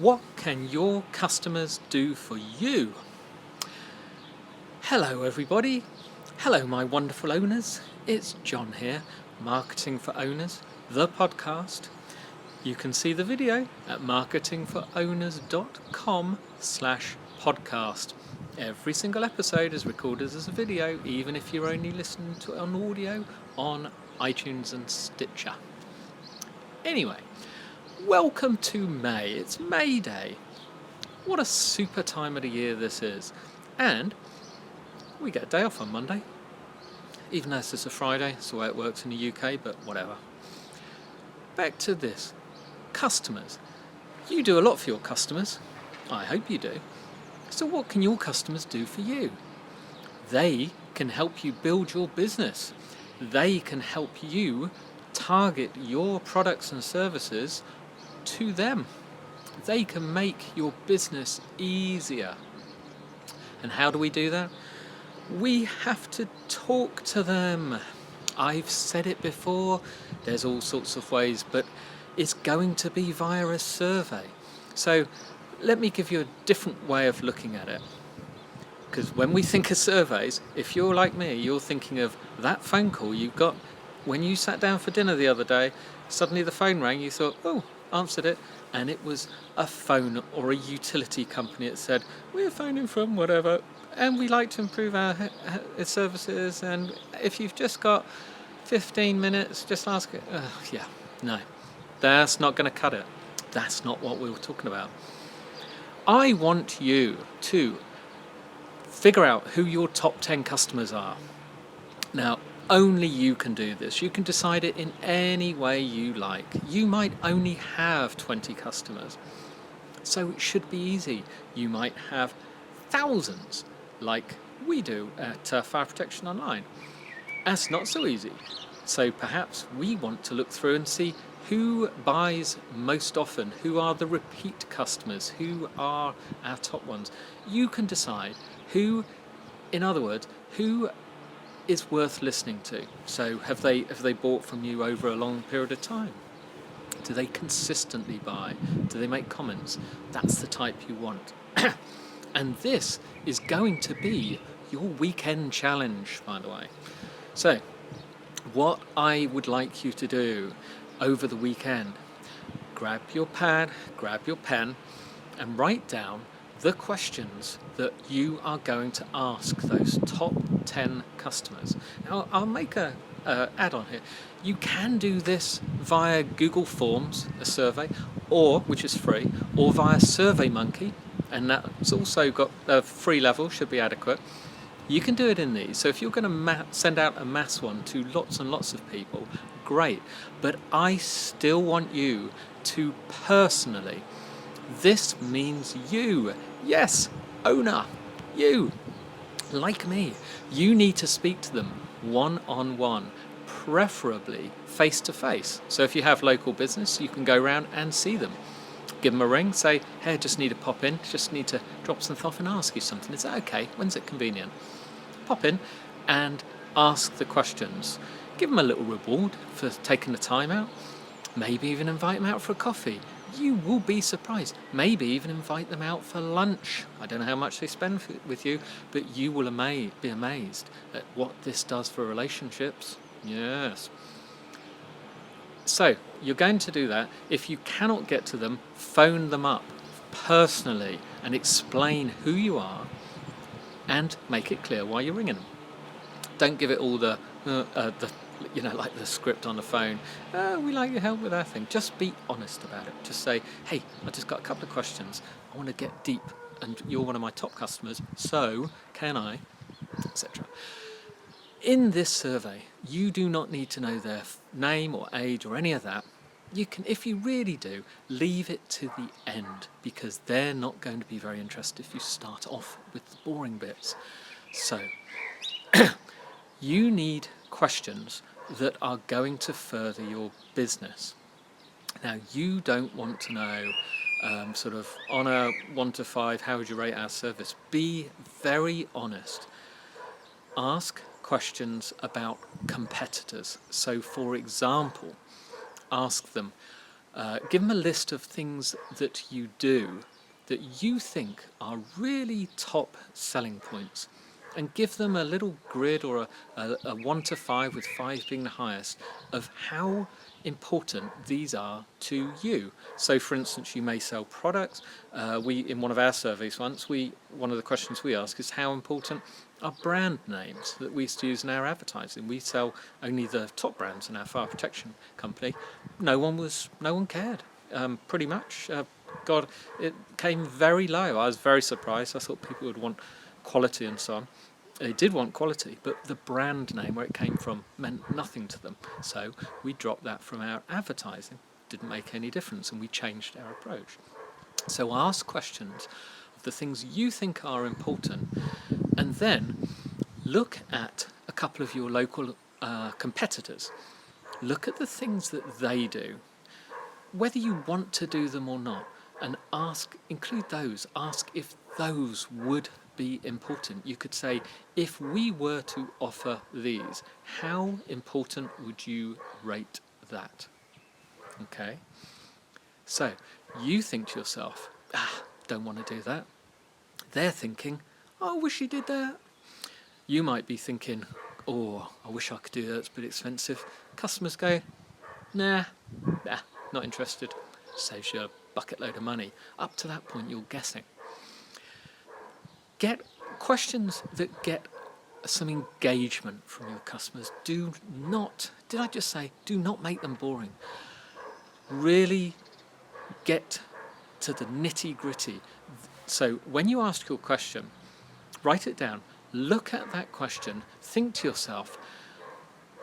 What can your customers do for you? Hello everybody. Hello my wonderful owners. It's John here, Marketing for Owners, the podcast. You can see the video at marketingforowners.com/podcast. Every single episode is recorded as a video, even if you're only listening to it on audio on iTunes and Stitcher. Anyway, welcome to May. It's May Day. What a super time of the year this is. And we get a day off on Monday. Even though it's just a Friday, it's the way it works in the UK, but whatever. Back to this. Customers. You do a lot for your customers. I hope you do. So what can your customers do for you? They can help you build your business. They can help you target your products and services to them. They can make your business easier. And how do we do that? We have to talk to them. I've said it before, there's all sorts of ways, but it's going to be via a survey. So let me give you a different way of looking at it. Because when we think of surveys, if you're like me, you're thinking of that phone call you got when you sat down for dinner the other day, suddenly the phone rang, you thought, oh, answered it, and it was a phone or a utility company that said, we're phoning from whatever, and we like to improve our services, and if you've just got 15 minutes, just ask it. No, that's not going to cut it. That's not what we were talking about. I want you to figure out who your top 10 customers are. Now, only you can do this. You can decide it in any way you like. You might only have 20 customers, so it should be easy. You might have thousands, like we do at Fire Protection Online. That's not so easy. So perhaps we want to look through and see who buys most often, who are the repeat customers, who are our top ones. You can decide who, in other words, who is worth listening to. So have they bought from you over a long period of time? Do they consistently buy? Do they make comments? That's the type you want. And this is going to be your weekend challenge, by the way. So what I would like you to do over the weekend, grab your pad, grab your pen, and write down the questions that you are going to ask those top 10 customers. Now, I'll make a add-on here. You can do this via Google Forms, a survey, or which is free, or via SurveyMonkey, and that's also got a free level, should be adequate. You can do it in these. So if you're going to send out a mass one to lots and lots of people, great. But I still want you to personally. This means you. Yes, owner. You. Like me. You need to speak to them one-on-one, preferably face-to-face. So if you have local business, you can go around and see them. Give them a ring, say, hey, I just need to pop in, just need to drop something off and ask you something. Is that okay? When's it convenient? Pop in and ask the questions. Give them a little reward for taking the time out. Maybe even invite them out for a coffee. You will be surprised. Maybe even invite them out for lunch. I don't know how much they spend with you, but you will be amazed at what this does for relationships. Yes. So you're going to do that. If you cannot get to them, phone them up personally and explain who you are and make it clear why you're ringing them. Don't give it all the like the script on the phone. We like your help with that thing. Just be honest about it. Just say, hey, I just got a couple of questions. I want to get deep, and you're one of my top customers, so can I, etc. In this survey, you do not need to know their name or age or any of that. You can, if you really do, leave it to the end, because they're not going to be very interested if you start off with the boring bits. So you need questions that are going to further your business. Now, you don't want to know sort of on a 1 to 5, how would you rate our service? Be very honest. Ask questions about competitors. So, for example, ask them, Give them a list of things that you do that you think are really top selling points, and give them a little grid or a 1 to 5, with 5 being the highest, of how important these are to you. So for instance, you may sell products. In one of our surveys once, one of the questions we ask is how important are brand names that we used to use in our advertising. We sell only the top brands in our fire protection company. No one cared, pretty much. God, it came very low. I was very surprised. I thought people would want quality and so on. They did want quality, but the brand name, where it came from, meant nothing to them. So we dropped that from our advertising. Didn't make any difference, and we changed our approach. So ask questions of the things you think are important, and then look at a couple of your local competitors. Look at the things that they do, whether you want to do them or not, and include those. Ask if those would be important. You could say, if we were to offer these, how important would you rate that? Okay? So, you think to yourself, don't want to do that. They're thinking, I wish you did that. You might be thinking, I wish I could do that, it's a bit expensive. Customers go, nah, not interested. Saves you a bucket load of money. Up to that point, you're guessing. Get questions that get some engagement from your customers. Do not make them boring. Really get to the nitty gritty. So when you ask your question, write it down, look at that question, think to yourself,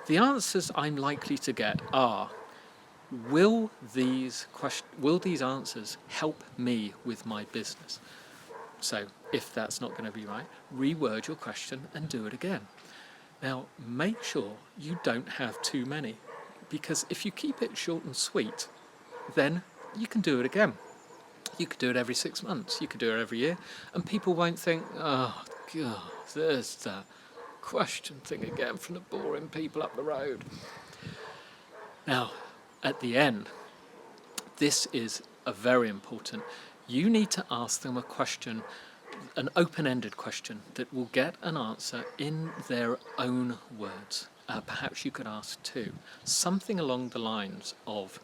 the answers I'm likely to get are, will these answers help me with my business? So if that's not going to be right, reword your question and do it again. Now, make sure you don't have too many, because if you keep it short and sweet, then you can do it again. You could do it every 6 months, you could do it every year, and people won't think, oh, God, there's that question thing again from the boring people up the road. Now, at the end, this is a very important. You need to ask them a question, an open-ended question that will get an answer in their own words. Perhaps you could ask two. Something along the lines of,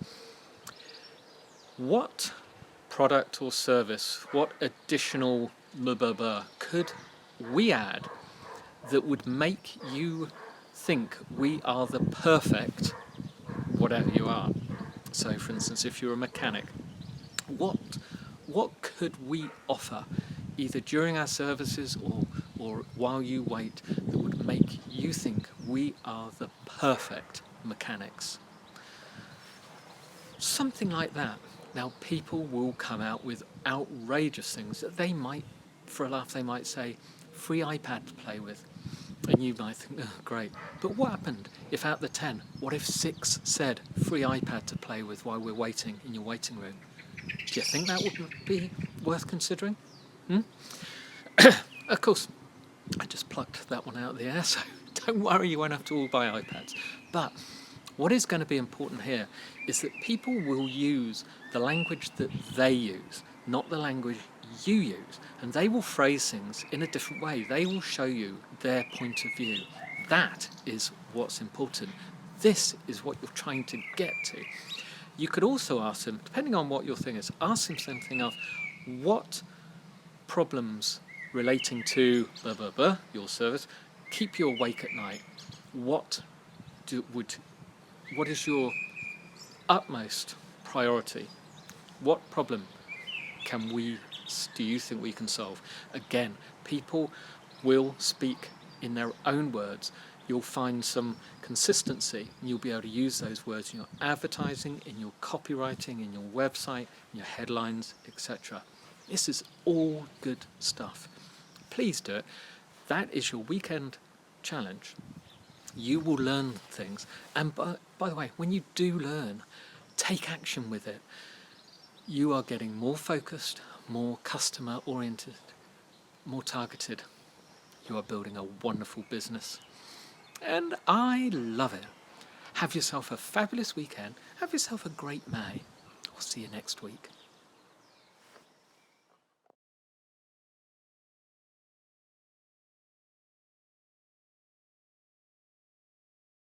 what product or service, what additional could we add that would make you think we are the perfect whatever you are? So for instance, if you're a mechanic, what could we offer either during our services or while you wait that would make you think we are the perfect mechanics? Something like that. Now, people will come out with outrageous things that they might, for a laugh, they might say, free iPad to play with. And you might think, oh, great. But what happened if out of the 10, what if 6 said free iPad to play with while we're waiting in your waiting room? Do you think that would be worth considering? Of course, I just plucked that one out of the air, so don't worry, you won't have to all buy iPads. But what is going to be important here is that people will use the language that they use, not the language you use. And they will phrase things in a different way. They will show you their point of view. That is what's important. This is what you're trying to get to. You could also ask them, depending on what your thing is, ask them something else. What problems relating to your service keep you awake at night? What is your utmost priority? What problem do you think we can solve? Again, people will speak in their own words. You'll find some consistency, and you'll be able to use those words in your advertising, in your copywriting, in your website, in your headlines, etc. This is all good stuff. Please do it. That is your weekend challenge. You will learn things. And by the way, when you do learn, take action with it. You are getting more focused, more customer oriented, more targeted. You are building a wonderful business. And I love it. Have yourself a fabulous weekend. Have yourself a great May. see you next week.